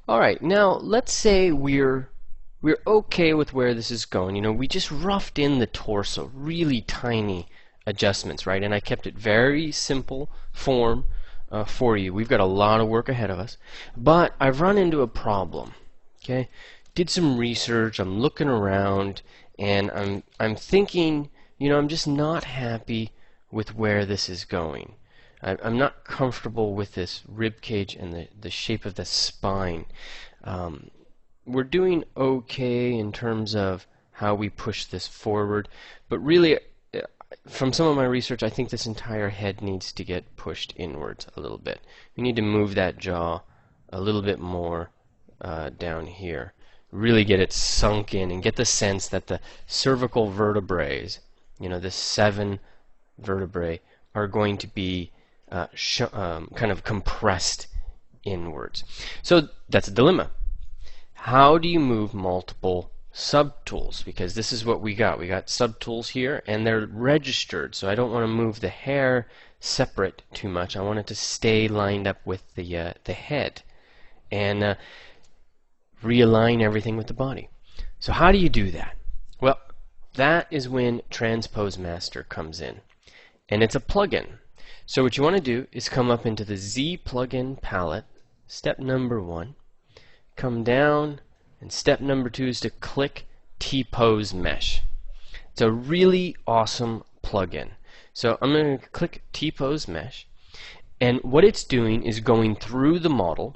Alright, now let's say we're okay with where this is going. You know, we just roughed in the torso, really tiny adjustments, right? And I kept it very simple form for you. We've got a lot of work ahead of us. But I've run into a problem. Okay? Did some research, I'm looking around, and I'm thinking, you know, I'm just not happy with where this is going. I'm not comfortable with this rib cage and the shape of the spine. We're doing okay in terms of how we push this forward, but really, from some of my research, I think this entire head needs to get pushed inwards a little bit. We need to move that jaw a little bit more down here. Really get it sunk in and get the sense that the cervical vertebrae, you know, the 7 vertebrae, are going to be kind of compressed inwards. So that's a dilemma. How do you move multiple subtools? Because this is what we got. We got subtools here, and they're registered, so I don't want to move the hair separate too much. I want it to stay lined up with the head and realign everything with the body. So how do you do that? Well, that is when Transpose Master comes in, and it's a plugin. So what you want to do is come up into the Z plugin palette, step number 1, come down, and step number 2 is to click T-Pose Mesh. It's a really awesome plugin. So I'm going to click T-Pose Mesh, and what it's doing is going through the model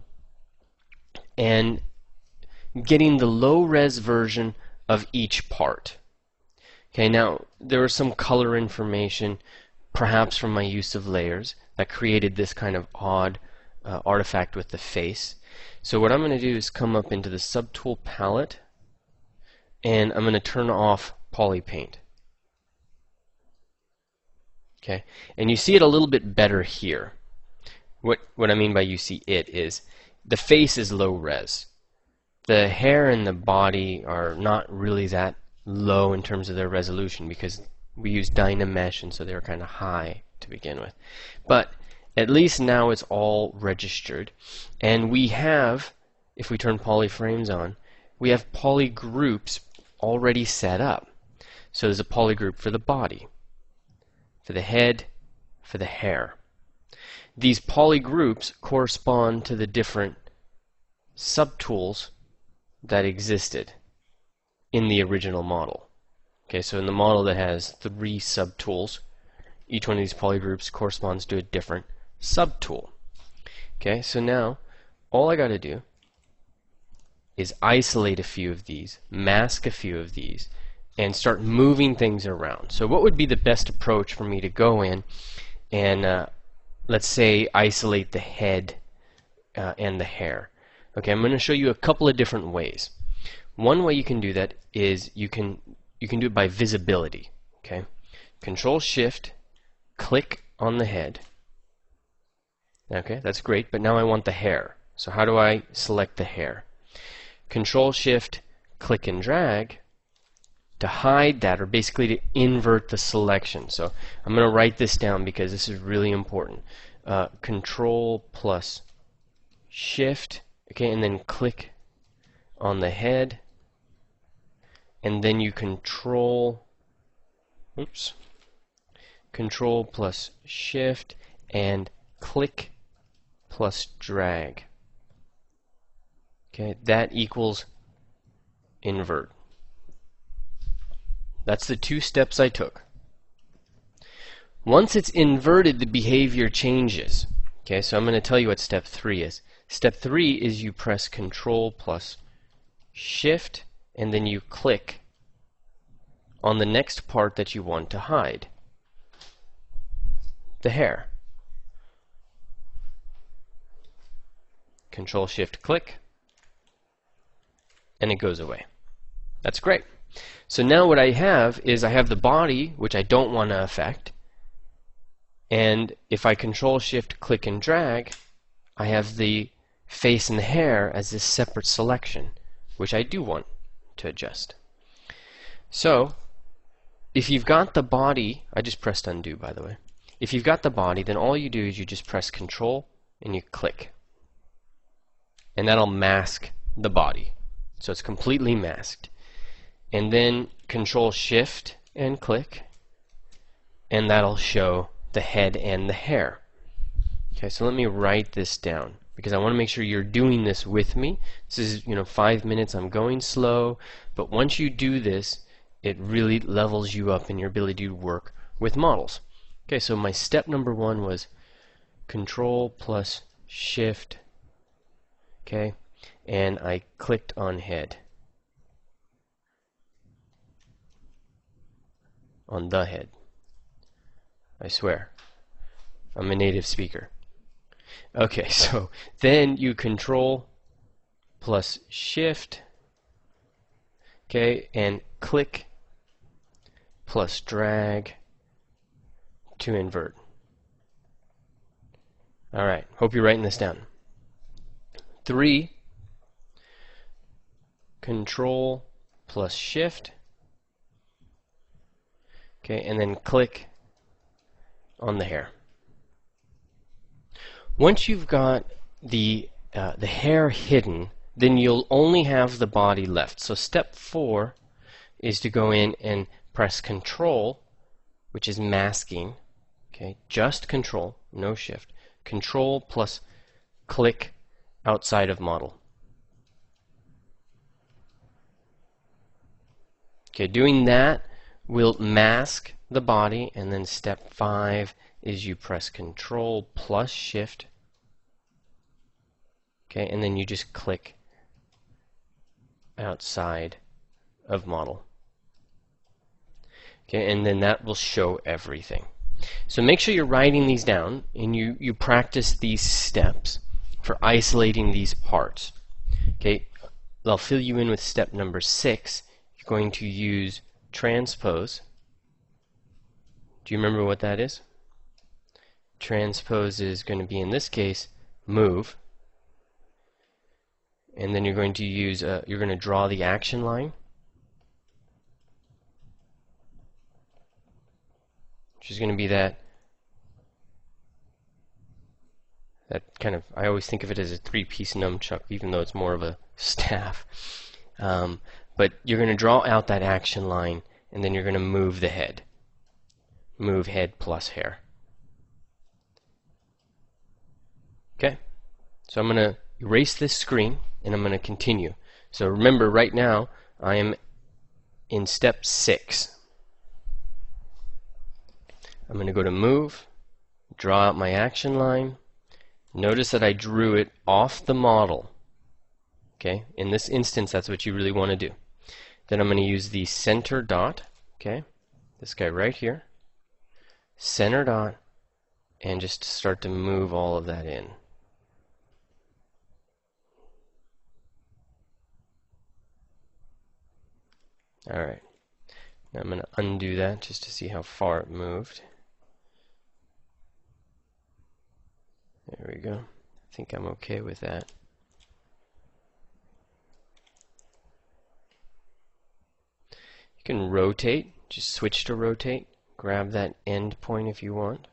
and getting the low-res version of each part. Okay, now there was some color information, perhaps from my use of layers, that created this kind of odd artifact with the face. So what I'm going to do is come up into the subtool palette, and I'm going to turn off poly paint. Okay, and you see it a little bit better here. What I mean by you see it is the face is low res. The hair and the body are not really that low in terms of their resolution because we use Dynamesh, and so they're kind of high to begin with. But at least now it's all registered, and we have, if we turn polyframes on, we have poly groups already set up. So there's a poly group for the body, for the head, for the hair. These poly groups correspond to the different subtools that existed in the original model. Okay, so in the model that has 3 subtools, each one of these polygroups corresponds to a different subtool. Okay, so now all I got to do is isolate a few of these, mask a few of these, and start moving things around. So what would be the best approach for me to go in and let's say isolate the head and the hair? Okay, I'm going to show you a couple of different ways. One way you can do that is you can do it by visibility. Okay, Control Shift, click on the head. Okay, that's great, but now I want the hair. So how do I select the hair? Control Shift, click and drag to hide that, or basically to invert the selection. So I'm going to write this down because this is really important. Control plus Shift, okay, and then click on the head, and then you Control plus Shift and click plus drag. Okay, that equals invert. That's the 2 steps I took. Once it's inverted, the behavior changes. Okay, so I'm going to tell you what step 3 is. Step 3 is you press Control plus Shift, and then you click on the next part that you want to hide, the hair. Control Shift click, and it goes away. That's great. So now what I have is I have the body, which I don't want to affect, and if I Control Shift click and drag, I have the face and the hair as this separate selection, which I do want to adjust. So if you've got the body, I just pressed undo, by the way. If you've got the body, then all you do is you just press Control and you click. and that'll mask the body. So it's completely masked. And then Control Shift and click, and that'll show the head and the hair. Okay, so let me write this down because I want to make sure you're doing this with me. This is, 5 minutes. I'm going slow, but once you do this, it really levels you up in your ability to work with models. Okay, so my step number 1 was Control plus Shift, okay, and I clicked on head, on the head. I swear, I'm a native speaker. Okay, so then you Control plus Shift, okay, and click plus drag to invert. Alright, hope you're writing this down. 3, Control plus Shift, okay, and then click on the hair. Once you've got the hair hidden, then you'll only have the body left. So step 4 is to go in and press Control, which is masking, okay, just Control, no Shift, Control plus click outside of model. Okay, doing that will mask the body, and then step 5 is you press Control plus Shift, okay, and then you just click outside of model. Okay, and then that will show everything. So make sure you're writing these down and you practice these steps for isolating these parts. Okay, I'll fill you in with step number 6. You're going to use transpose. Do you remember what that is? Transpose is going to be, in this case, move. And then you're going to use, you're going to draw the action line, which is going to be that kind of, I always think of it as a 3-piece nunchuck, even though it's more of a staff. But you're going to draw out that action line, and then you're going to move the head. Move head plus hair. Okay, so I'm going to erase this screen and I'm going to continue. So remember, right now I am in step 6. I'm going to go to move, draw out my action line. Notice that I drew it off the model. Okay, in this instance that's what you really want to do. Then I'm going to use the center dot, okay, this guy right here, center dot, and just start to move all of that in. Alright, now I'm going to undo that just to see how far it moved. There we go. I think I'm okay with that. You can rotate, just switch to rotate, grab that end point if you want.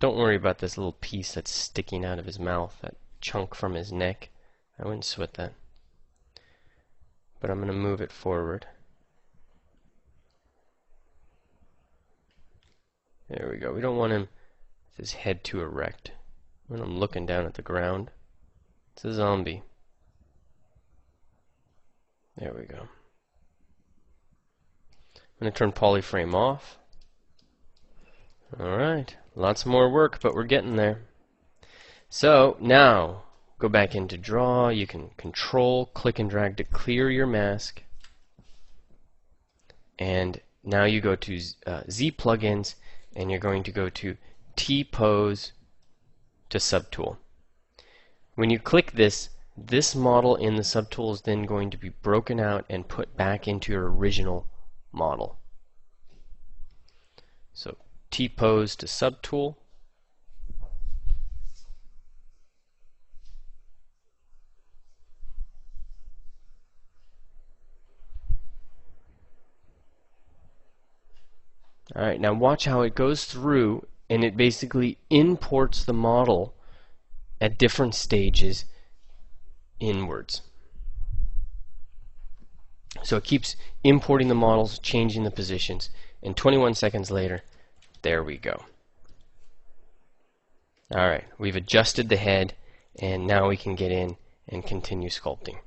Don't worry about this little piece that's sticking out of his mouth, that chunk from his neck. I wouldn't sweat that. But I'm going to move it forward. There we go. We don't want him with his head too erect. We want him looking down at the ground. It's a zombie. There we go. I'm going to turn polyframe off. Alright, lots more work, but we're getting there. So now, go back into draw. You can control, click and drag to clear your mask. And now you go to Z plugins, and you're going to go to T-pose to subtool. When you click this, this model in the subtool is then going to be broken out and put back into your original model. So T-pose to subtool. Alright, now watch how it goes through and it basically imports the model at different stages inwards. So it keeps importing the models, changing the positions, and 21 seconds later, there we go. Alright, we've adjusted the head, and now we can get in and continue sculpting.